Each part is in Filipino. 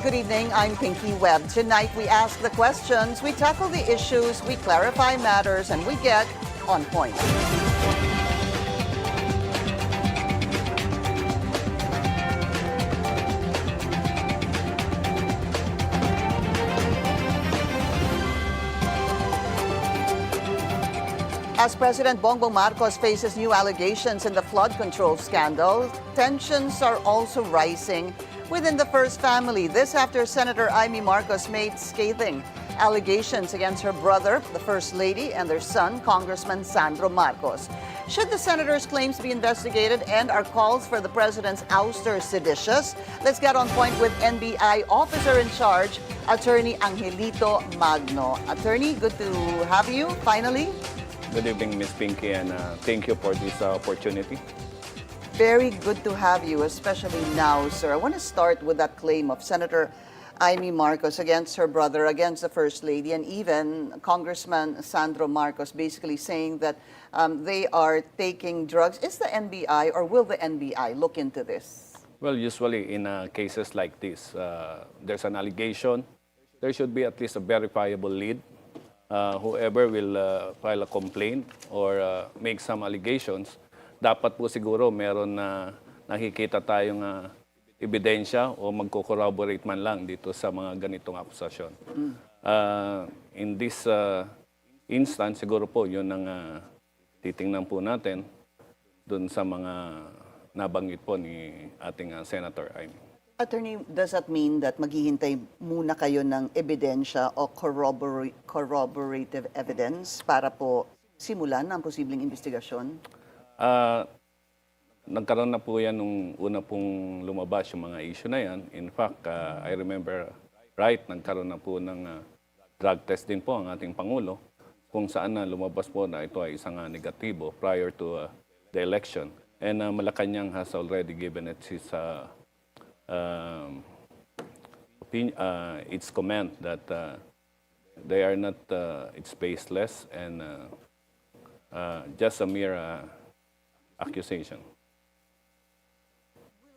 Good evening, I'm Pinky Webb. Tonight we ask the questions, we tackle the issues, we clarify matters, and we get on point. As President Bongbong Marcos faces new allegations in the flood control scandal, tensions are also rising within the first family. This after Senator Imee Marcos made scathing allegations against her brother, the First Lady, and their son, Congressman Sandro Marcos. Should the senator's claims be investigated, and are calls for the president's ouster seditious? Let's get on point with NBI officer in charge, Attorney Angelito Magno. Attorney, good to have you finally. Good evening, Ms. Pinky, and thank you for this opportunity. Very good to have you, especially now, sir. I want to start with that claim of Senator Imee Marcos against her brother, against the First Lady, and even Congressman Sandro Marcos, basically saying that they are taking drugs. Is the NBI, or will the NBI look into this? Well, usually in cases like this, there's an allegation. There should be at least a verifiable lead. Whoever will file a complaint or make some allegations, dapat po siguro meron na nakikita tayong ebidensya o magko-corroborate man lang dito sa mga ganitong akusasyon. In this instance, siguro po yun ang titingnan po natin dun sa mga nabanggit po ni ating Senator Imee. Attorney, does that mean that maghihintay muna kayo ng ebidensya o corroborative evidence para po simulan ang posibleng investigasyon? Nagkaroon na po yan nung una pong lumabas yung mga issue na yan. In fact, I remember right, nagkaroon na po ng drug test din po ang ating Pangulo kung saan na lumabas po na ito ay isang negatibo prior to the election. And Malacanang has already given it his its comment that they are not, it's baseless and just a mere accusation.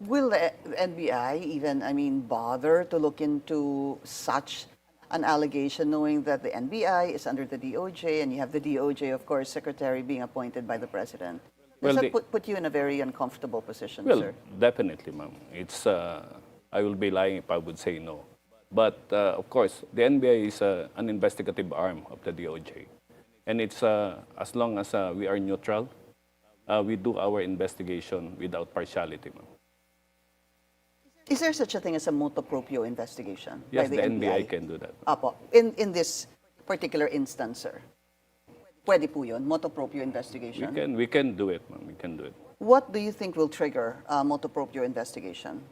Will the NBI even, bother to look into such an allegation, knowing that the NBI is under the DOJ, and you have the DOJ, of course, secretary being appointed by the president? Does that put you in a very uncomfortable position, well, sir? Definitely, ma'am. It's, I will be lying if I would say no. But, of course, the NBI is an investigative arm of the DOJ. And it's, as long as we are neutral, we do our investigation without partiality, ma'am. Is there such a thing as a motu proprio investigation? Yes, by the NBI can do that. Apo. In this particular instance, sir? Pwede po yun, motu proprio investigation? We can do it, ma'am. We can do it. What do you think will trigger a motu proprio investigation?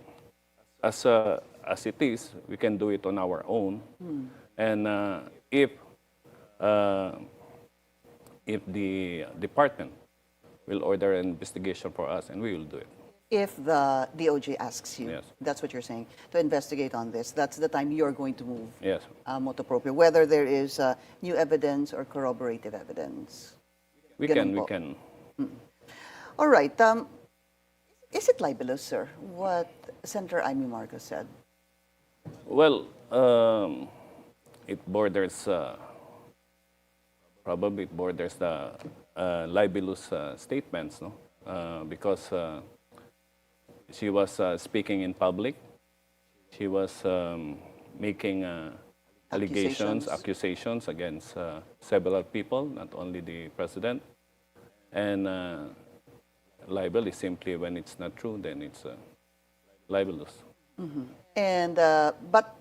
As it is, we can do it on our own. And if the department will order an investigation for us, and we will do it. If the DOJ asks you, Yes. that's what you're saying, to investigate on this, that's the time you're going to move Yes. motu proprio, whether there is new evidence or corroborative evidence. We Ganun can. po. All right. Is it libelous, sir, what Senator Imee Marcos said? Well, it borders, probably it borders the libelous statements, no? Because she was speaking in public. She was making accusations against several people, not only the president. And libel is simply when it's not true, then it's libelous. And but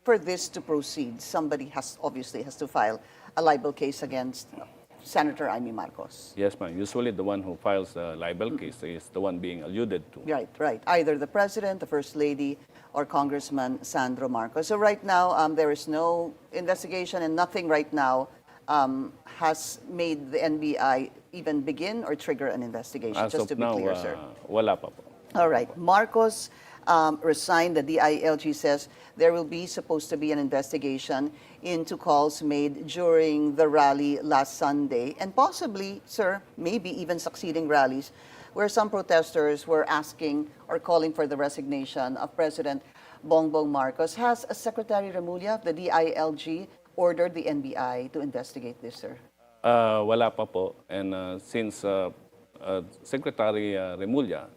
for this to proceed, somebody obviously has to file a libel case against Senator Imee Marcos. Yes, ma'am. Usually the one who files the libel case is the one being alluded to. Right. Either the president, the first lady, or Congressman Sandro Marcos. So right now, there is no investigation, and nothing right now has made the NBI even begin or trigger an investigation, As just of to be now, clear, sir. Wala pa po. All right. Marcos resigned. The DILG says there will be supposed to be an investigation into calls made during the rally last Sunday, and possibly, sir, maybe even succeeding rallies, where some protesters were asking or calling for the resignation of President Bongbong Marcos. Has Secretary Remulla of the DILG ordered the NBI to investigate this, sir? Wala pa po. And since Secretary Remulla,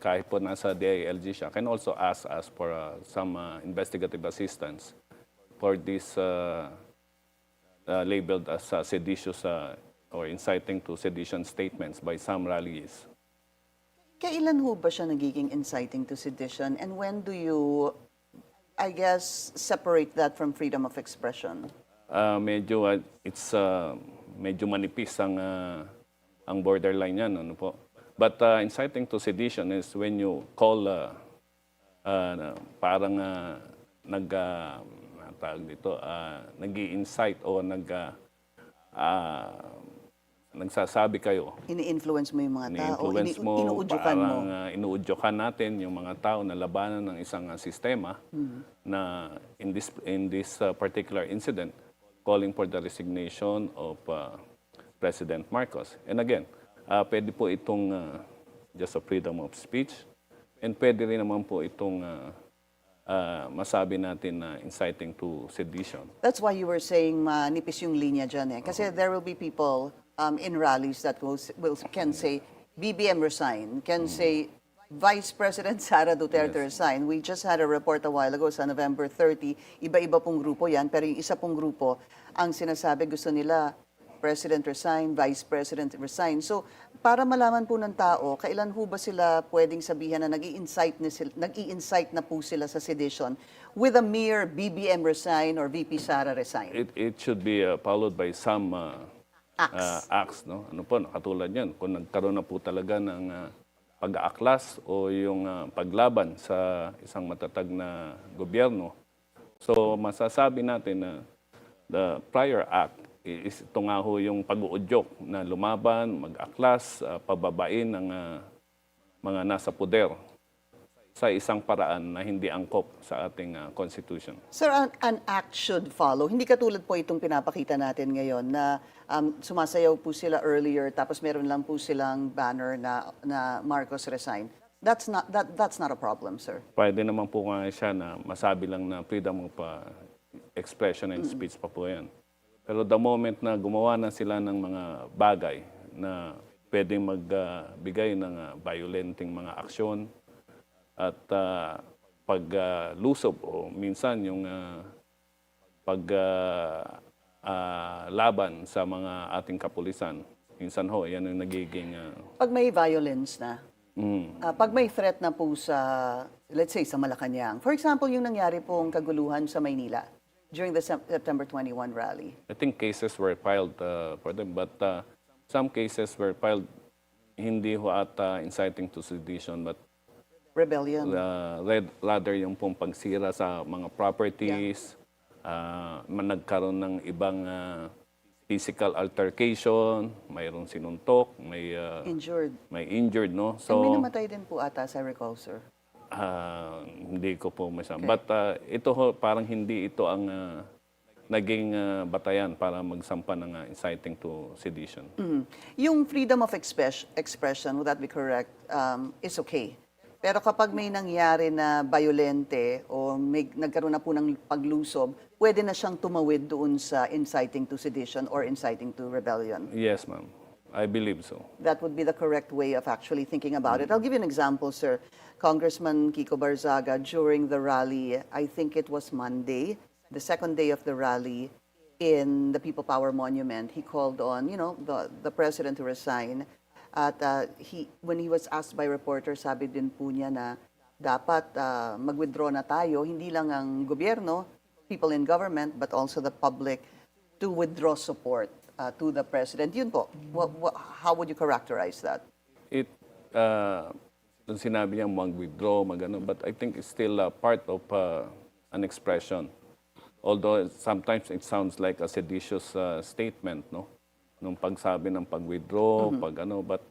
kahit po nasa DILG siya, can also ask us for some investigative assistance for this labeled as seditious or inciting to sedition statements by some rallies. Kailan ho ba siya nagiging inciting to sedition? And when do you, I guess, separate that from freedom of expression? Medyo manipis ang borderline yan, ano po. But inciting to sedition is when you call parang nag-i-incite o nagsasabi kayo. Ini-influence mo yung mga tao, inuudyokan mo. Inuudyokan natin yung mga tao na labanan ng isang sistema na in this particular incident, calling for the resignation of President Marcos. And again, pwede po itong just a freedom of speech and pwede rin naman po itong masabi natin na inciting to sedition. That's why you were saying manipis yung linya dyan eh. Kasi there will be people in rallies that can say BBM resign, can say Vice President Sara Duterte resign. We just had a report a while ago sa November 30, iba-iba pong grupo yan, pero yung isa pong grupo, ang sinasabi gusto nila President resign, Vice President resign. So, para malaman po ng tao, kailan ho ba sila pwedeng sabihan na nag-i-incite na po sila sa sedition with a mere BBM resign or VP Sara resign? It should be followed by some acts. No? Ano po, katulad yan. Kung nagkaroon na po talaga ng pag-aaklas o yung paglaban sa isang matatag na gobyerno. So, masasabi natin na the prior act is ito nga ho yung pag-uudyok na lumaban, mag-aklas, pababain ng mga nasa poder sa isang paraan na hindi angkop sa ating Constitution. Sir, an act should follow. Hindi katulad po itong pinapakita natin ngayon na sumasayaw po sila earlier tapos meron lang po silang banner na Marcos resign. That's not a problem, sir. Pwede naman po nga siya na masabi lang na freedom of expression and speech pa po yan. Pero the moment na gumawa na sila ng mga bagay na pwedeng magbigay ng violenting mga aksyon at paglusob o minsan yung paglaban sa mga ating kapulisan, minsan ho, yan yung nagiging... Pag may violence na, pag may threat na po sa, let's say, sa Malacanang, for example, yung nangyari pong kaguluhan sa Maynila, during the September 21 rally? I think cases were filed for them, but some cases were filed hindi ho ata inciting to sedition, but rebellion. Rather yung pong pagsira sa mga properties, nagkaroon ng ibang physical altercation, mayroong sinuntok, may injured, no? So, and may namatay din po ata, as I recall, sir. Hindi ko po masama. Okay. But ito ho, parang hindi ito ang naging batayan para magsampa ng inciting to sedition. Yung freedom of expression, would that be correct, is okay. Pero kapag may nangyari na violente o nagkaroon na po ng paglusob, pwede na siyang tumawid doon sa inciting to sedition or inciting to rebellion? Yes, ma'am. I believe so. That would be the correct way of actually thinking about it. I'll give you an example, sir. Congressman Kiko Barzaga, during the rally, I think it was Monday, the second day of the rally in the People Power Monument, he called on, the president to resign. At when he was asked by reporters, sabi din po niya na dapat mag-withdraw na tayo, hindi lang ang gobyerno, people in government, but also the public to withdraw support to the president. Yun po, how would you characterize that? Sinabi niya mag-withdraw, but I think it's still part of an expression. Although sometimes it sounds like a seditious statement, no? Nung pagsabi ng pag-withdraw, but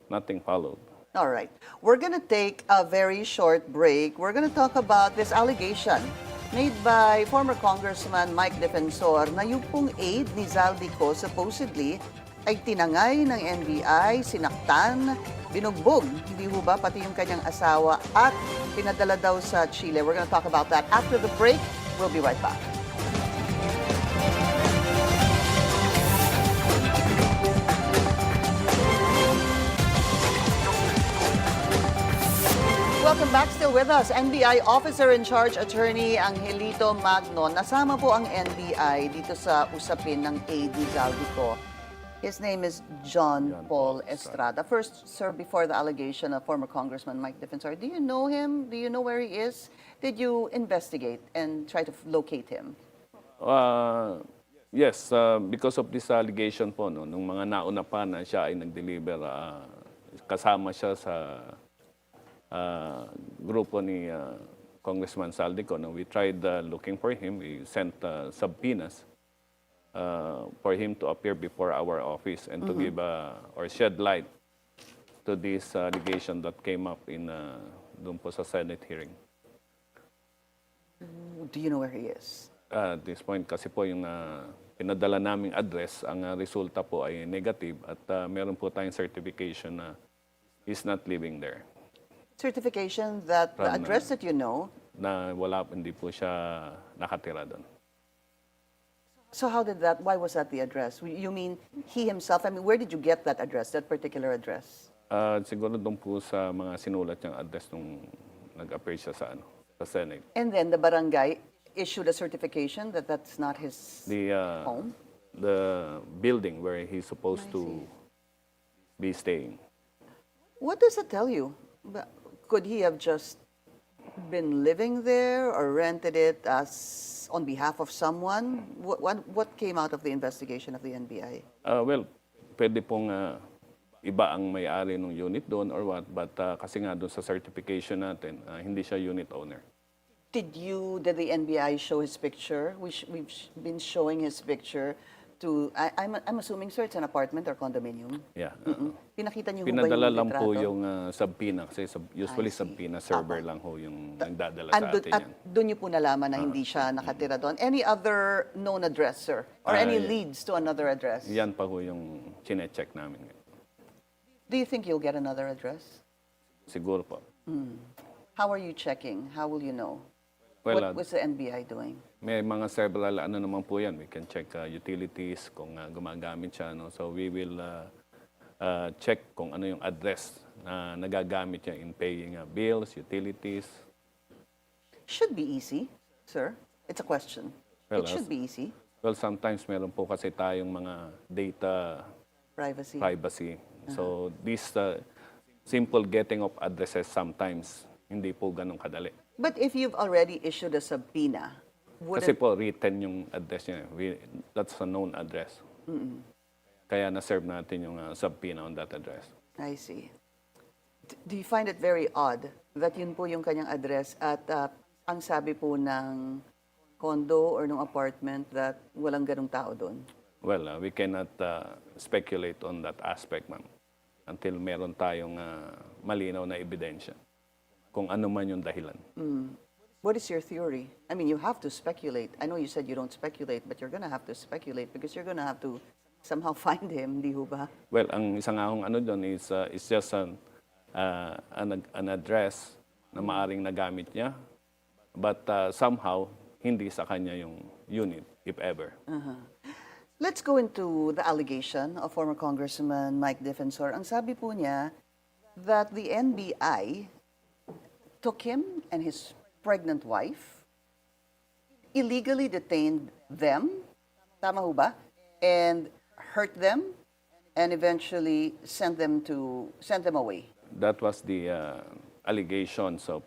nothing followed. All right. We're going to take a very short break. We're going to talk about this allegation made by former Congressman Mike Defensor na yung pong aide ni Zaldico supposedly ay tinangay ng NBI, sinaktan, binugbog, hindi ho ba, pati yung kanyang asawa at pinadala daw sa Chile. We're gonna talk about that after the break. We'll be right back. Welcome back. Still with us, NBI Officer in Charge Attorney Angelito Magno. Nasama po ang NBI dito sa usapin ng AD Zaldico. His name is John Paul Estrada. First, sir, before the allegation of former Congressman Mike Defensor, do you know him? Do you know where he is? Did you investigate and try to locate him? Yes, because of this allegation po, no, nung mga nauna pa na siya ay nag-deliver, kasama siya sa grupo ni Congressman Zaldico. No, we tried looking for him. We sent subpoenas for him to appear before our office and to give or shed light to this allegation that came up in doon po sa Senate hearing. Do you know where he is? At this point kasi po yung pinadala naming address, ang resulta po ay negative at meron po tayong certification na he's not living there. Certification that the address that you know? Na hindi po siya nakatira doon. So how did that, why was that the address? You mean he himself, I mean, where did you get that address, that particular address? Siguro doon po sa mga sinulat niyang address nung nag-appear siya sa Senate. And then the barangay issued a certification that that's not his home? The building where he's supposed to be staying. What does it tell you? Could he have just been living there or rented it as on behalf of someone? What came out of the investigation of the NBI? Well, pwede pong iba ang may-ari ng unit doon or what, but kasi nga doon sa certification natin, hindi siya unit owner. Did the NBI show his picture? We've been showing his picture to, I'm assuming, sir, it's an apartment or condominium? Yeah. Pinakita niyo Pinadala ba yung lang po litrato? yung subpoena kasi usually subpoena server lang ho yung nagdadala sa atin At yan. doon niyo po nalaman na hindi siya nakatira doon. Any other known address, sir? Or any leads to another address? Yan pa ho yung chine-check namin. Do you think you'll get another address? Siguro po. How are you checking? How will you know? Well, What was the NBI doing? may mga several naman po yan. We can check utilities kung gumagamit siya. No? So we will check kung ano yung address na nagagamit niya in paying bills, utilities. Should be easy, sir. It's a question. Well, It should be easy. Well, sometimes meron po kasi tayong mga data privacy. So this simple getting of addresses sometimes hindi po ganun kadali. But if you've already issued a subpoena, Kasi po written yung address niya. That's a known address. Kaya na-serve natin yung subpoena on that address. I see. Do you find it very odd that yun po yung kanyang address at ang sabi po ng condo or ng apartment that walang ganong tao doon? Well, we cannot speculate on that aspect, ma'am, until meron tayong malinaw na ebidensya kung ano man yung dahilan. What is your theory? I mean, you have to speculate. I know you said you don't speculate, but you're gonna have to speculate because you're gonna have to somehow find him, di ho ba? Well, ang isang akong ano doon is just an address na maaring nagamit niya, but somehow hindi sa kanya yung unit, if ever. Let's go into the allegation of former Congressman Mike Defensor. Ang sabi po niya that the NBI took him and his pregnant wife, illegally detained them, tama ho ba? And hurt them, and eventually sent them away. That was the allegations of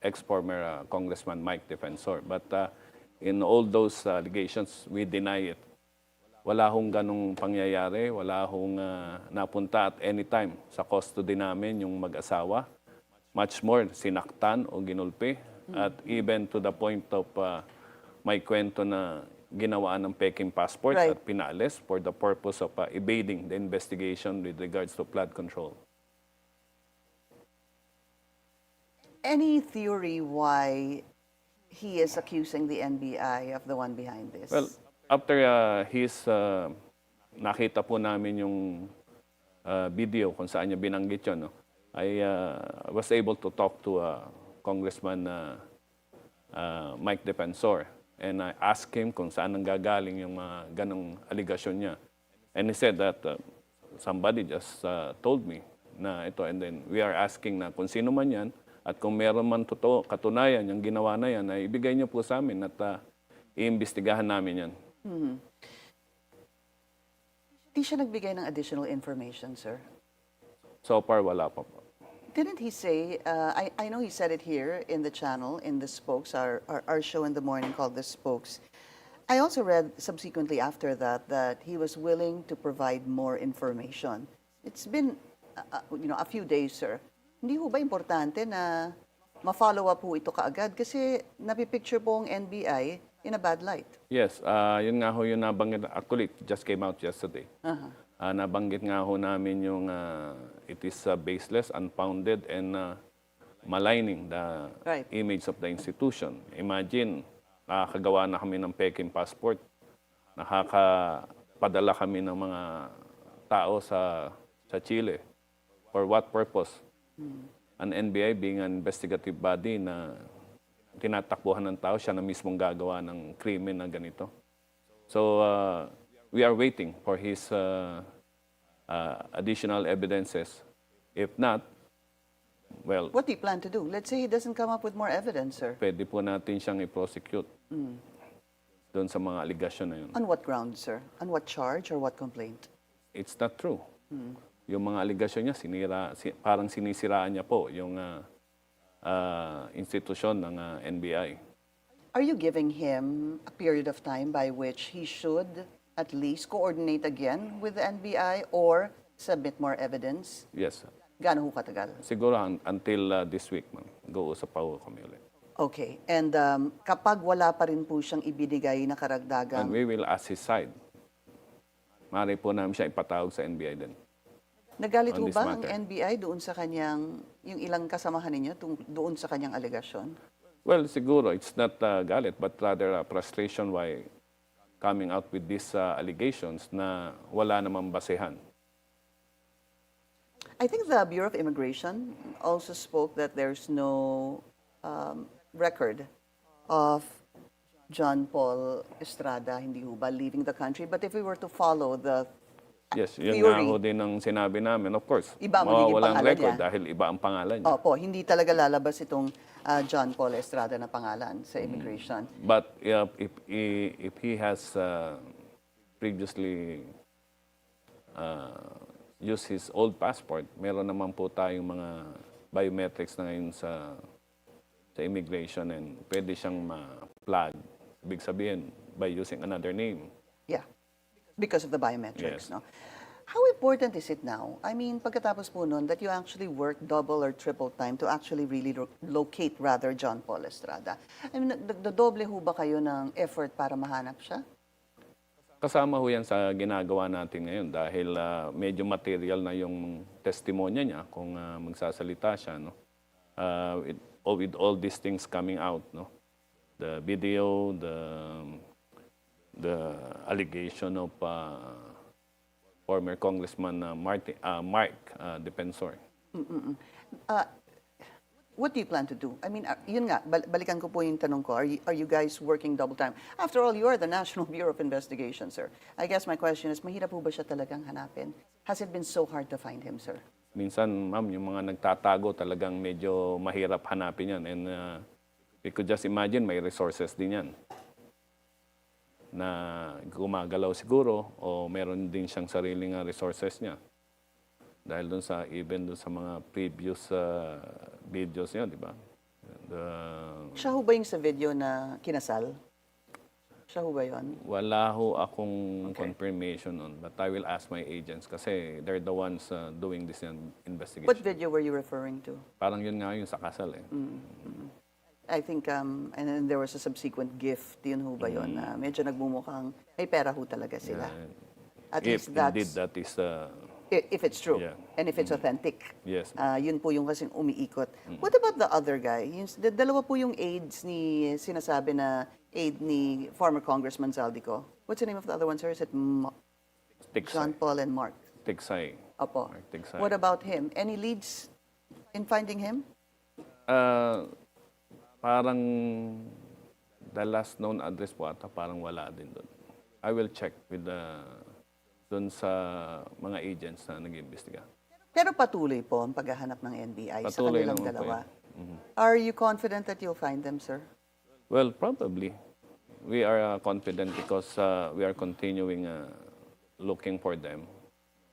ex-former Congressman Mike Defensor. But in all those allegations, we deny it. Wala hong ganong pangyayari, wala hong napunta at any time sa custody namin yung mag-asawa. Much more, sinaktan o ginulpi. At even to the point of may kwento na ginawaan ng peking passport at pinaalis for the purpose of evading the investigation with regards to flood control. Any theory why he is accusing the NBI of the one behind this? Well, after his nakita po namin yung video kung saan niya binanggit yun, no? I was able to talk to Congressman Mike Defensor, and I asked him kung saan nanggagaling yung mga ganong aligasyon niya. And he said that somebody just told me na ito, and then we are asking na kung sino man yan at kung meron man totoo, katunayan yung ginawa na yan, ay ibigay niyo po sa amin at iimbestigahan namin yan. Di siya nagbigay ng additional information, sir? So far, wala pa po. Didn't he say, I know he said it here in the channel, in the Spokes, our show in the morning called The Spokes. I also read subsequently after that he was willing to provide more information. It's been, a few days, sir. Hindi ho ba importante na ma-follow up po ito kaagad? Kasi napipicture po ang NBI in a bad light. Yes, yun nga ho yung nabanggit. Actually, it just came out yesterday. Nabanggit nga ho namin yung it is baseless, unfounded, and maligning the image of the institution. Imagine, nakakagawa na kami ng peking passport. Nakakapadala kami ng mga tao sa Chile. For what purpose? An NBI being an investigative body na tinatakbuhan ng tao, siya na mismong gagawa ng krimen na ganito. So, we are waiting for his additional evidences. If not, well... What do you plan to do? Let's say he doesn't come up with more evidence, sir. Pwede po natin siyang i-prosecute doon sa mga aligasyon na yun. On what grounds, sir? On what charge or what complaint? It's not true. Yung mga aligasyon niya, parang sinisiraan niya po yung institusyon ng NBI. Are you giving him a period of time by which he should at least coordinate again with the NBI or submit more evidence? Yes. Gaano ho katagal? Siguro until this week, ma'am. Go-usap pa ho kami ulit. Okay. And kapag wala pa rin po siyang ibinigay na karagdagang... And we will ask his side. Maaari po namin siya ipatawag sa NBI din. Nagalit ho ba ang NBI doon sa kanyang, yung ilang kasamahan ninyo, doon sa kanyang alegasyon? Well, siguro, it's not galit, but rather frustration why coming out with these allegations na wala namang basehan. I think the Bureau of Immigration also spoke that there's no record of John Paul Estrada, hindi ho ba, leaving the country? But if we were to follow the yes, yun theory, nga ho din ang sinabi namin. Of course, iba ang magiging walang pangalan record niya. dahil iba ang pangalan niya. Opo, hindi talaga lalabas itong John Paul Estrada na pangalan sa immigration. But if he has previously used his old passport, meron naman po tayong mga biometrics na ngayon sa immigration, and pwede siyang ma-flag. Ibig sabihin, by using another name. Yeah, because of the biometrics, Yes. no? How important is it now? I mean, pagkatapos po nun, that you actually work double or triple time to actually really locate rather John Paul Estrada? I mean, doble ho ba kayo ng effort para mahanap siya? Kasama ho yan sa ginagawa natin ngayon dahil medyo material na yung testimonya niya kung magsasalita siya, no? With all these things coming out, no? The video, the allegation of former Congressman Mark Defensor. What do you plan to do? I mean, yun nga, balikan ko po yung tanong ko. Are you guys working double time? After all, you are the National Bureau of Investigation, sir. I guess my question is, mahirap po ba siya talagang hanapin? Has it been so hard to find him, sir? Minsan, ma'am, yung mga nagtatago talagang medyo mahirap hanapin yan. And you could just imagine may resources din yan na gumagalaw siguro o meron din siyang sariling resources niya. Dahil dun sa, even dun sa mga previous videos niya, di ba? Siya ho ba yung sa video na kinasal? Siya ho ba yun? Wala ho akong confirmation on, but I will ask my agents kasi they're the ones doing this investigation. What video were you referring to? Parang yun nga yung sa kasal eh. I think, and then there was a subsequent gift, yun ho ba yun? Medyo nagmumukhang, may pera ho talaga sila. At If least that's, indeed that is... if it's true, Yeah. and if it's authentic. Yes. Yun po yung kasing umiikot. What about the other guy? Yung, dalawa po yung aides ni, sinasabi na aide ni former Congressman Zaldico. What's the name of the other one, sir? Is it John Paul and Mark. Tiksay. Opo. Mark Tiksay. What about him? Any leads in finding him? Parang the last known address po ata, parang wala din doon. I will check with doon sa mga agents na nag-iimbestiga. Pero patuloy po ang paghahanap ng NBI sa Patuloy kanilang naman po dalawa. yan. Are you confident that you'll find them, sir? Well, probably. We are confident because we are continuing looking for them.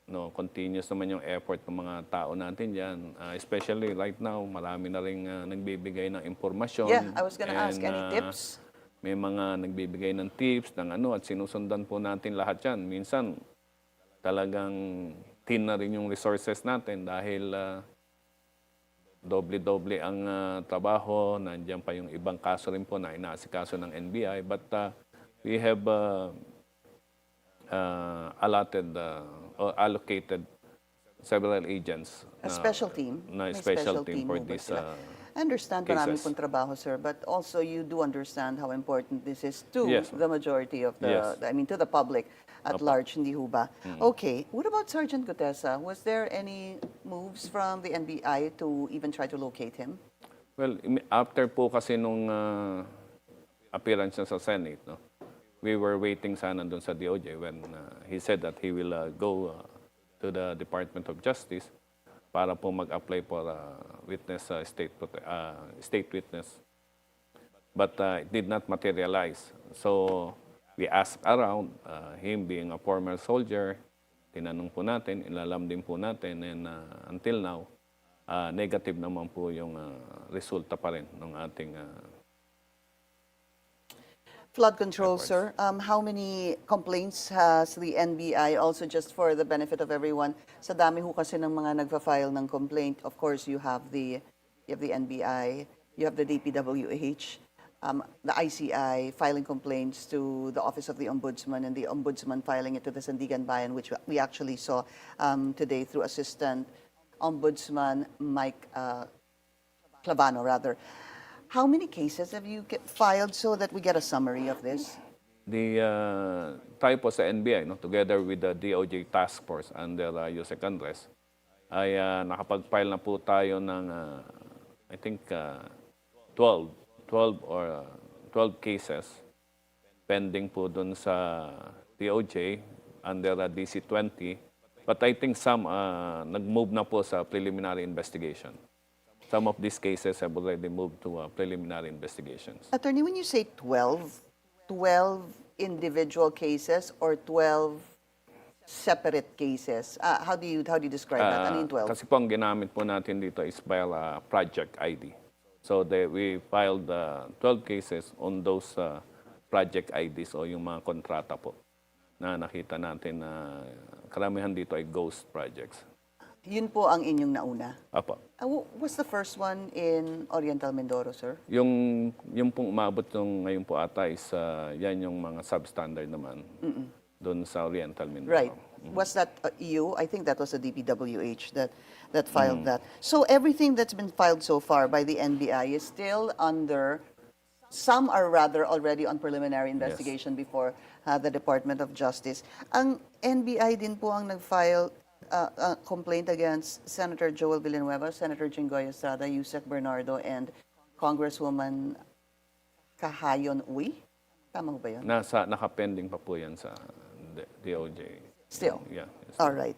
No, continuous naman yung effort ng mga tao natin diyan. Especially right now, marami na ring nagbibigay ng impormasyon. Yeah, I was gonna ask, any tips? May mga nagbibigay ng tips ng ano at sinusundan po natin lahat 'yan. Minsan talagang tin na rin yung resources natin dahil doble-doble ang trabaho. Nandiyan pa yung ibang kaso rin po na inaasikaso ng NBI. But we have allotted or allocated several agents. A special team? Na May special team for ho ba this sila? I understand marami cases. pong trabaho, sir, but also you do understand how important this is to Yes. the majority of the, Yes. I mean, to the public at large, hindi ho ba? Okay, what about Sergeant Gutesa? Was there any moves from the NBI to even try to locate him? Well, after po kasi nung appearance niya sa Senate, no, we were waiting sana doon sa DOJ when he said that he will go to the Department of Justice para po mag-apply for witness state witness. But it did not materialize. So we asked around, him being a former soldier, tinanong po natin, ilalam din po natin, and until now, negative naman po yung resulta pa rin ng ating Flood control, sir. How many complaints has the NBI, also just for the benefit of everyone? Sa dami ho kasi ng mga nagfa-file ng complaint, of course, you have the NBI, you have the DPWH, the ICI filing complaints to the Office of the Ombudsman, and the Ombudsman filing it to the Sandigan Bayan, which we actually saw today through Assistant Ombudsman Mike Clavano, rather. How many cases have you filed so that we get a summary of this? The tayo po sa NBI, no, together with the DOJ Task Force under Yusek Andres, ay nakapag-file na po tayo ng, I think, 12 cases pending po dun sa DOJ under DC-20. But I think some nag-move na po sa preliminary investigation. Some of these cases have already moved to preliminary investigations. Attorney, when you say 12 individual cases or 12 separate cases, how do you describe that? Ano yung 12? Kasi po ang ginamit po natin dito is file project ID. So we filed 12 cases on those project IDs o yung mga kontrata po na nakita natin na karamihan dito ay ghost projects. Yun po ang inyong nauna. Apo. What's the first one in Oriental Mindoro, sir? Yung pong umabot yung ngayon po ata is yan yung mga substandard naman doon sa Oriental Mindoro. Right. Was that you? I think that was the DPWH that filed that. So everything that's been filed so far by the NBI is still under, some are rather already on preliminary investigation before the Department of Justice. Ang NBI din po ang nag-file complaint against Senator Joel Villanueva, Senator Jinggoy Estrada, Yusek Bernardo, and Congresswoman Kahayon Uy. Tama ho ba yun? Nakapending pa po yan sa DOJ. Still? Yeah. All right.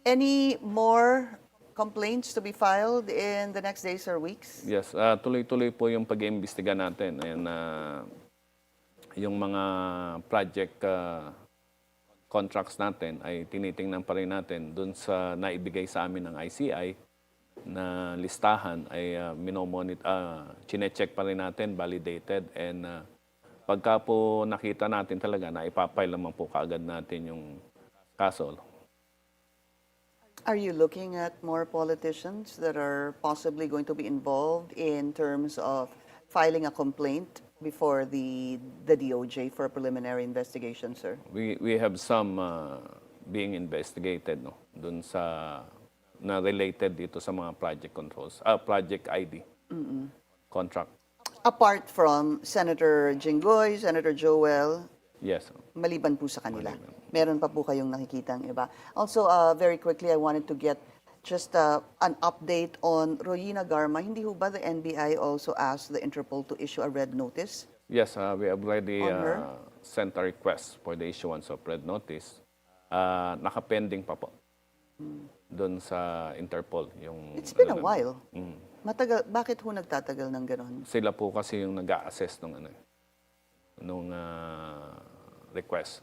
Any more complaints to be filed in the next days or weeks? Yes. Tuloy-tuloy po yung pag-iimbestiga natin. And yung mga project contracts natin ay tinitingnan pa rin natin dun sa naibigay sa amin ng ICI na listahan ay chinecheck pa rin natin, validated, and pagka po nakita natin talaga na ipapile naman po kaagad natin yung kaso. Are you looking at more politicians that are possibly going to be involved in terms of filing a complaint before the DOJ for a preliminary investigation, sir? We have some being investigated, no, dun sa na related dito sa mga project controls, project ID contract. Apart from Senator Jinggoy, Senator Joel, Yes. Maliban po sa kanila. Meron pa po kayong nakikitang iba. Also, very quickly, I wanted to get just an update on Royina Garma. Hindi ho ba the NBI also asked the Interpol to issue a red notice? Yes, we have already On her? sent a request for the issuance of red notice. Nakapending pa po doon sa Interpol. It's been a while. Matagal, bakit ho nagtatagal ng ganon? Sila po kasi yung nag-a-assess nung request.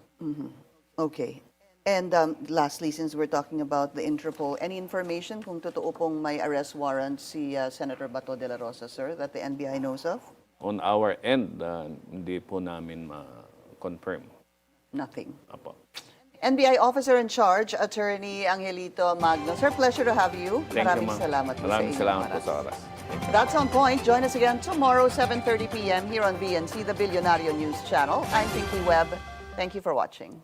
Okay. And lastly, since we're talking about the Interpol, any information kung totoo pong may arrest warrant si Senator Bato de la Rosa, sir, that the NBI knows of? On our end, hindi po namin ma-confirm. Nothing. Apo. NBI Officer in Charge, Attorney Angelito Magno. Sir, pleasure to have you. Thank Maraming you, ma'am. salamat po Maraming sa salamat inyong po oras. sa oras. That's On Point. Join us again tomorrow, 7:30 p.m. here on BNC, the Billionario News Channel. I'm Pinky Webb. Thank you for watching.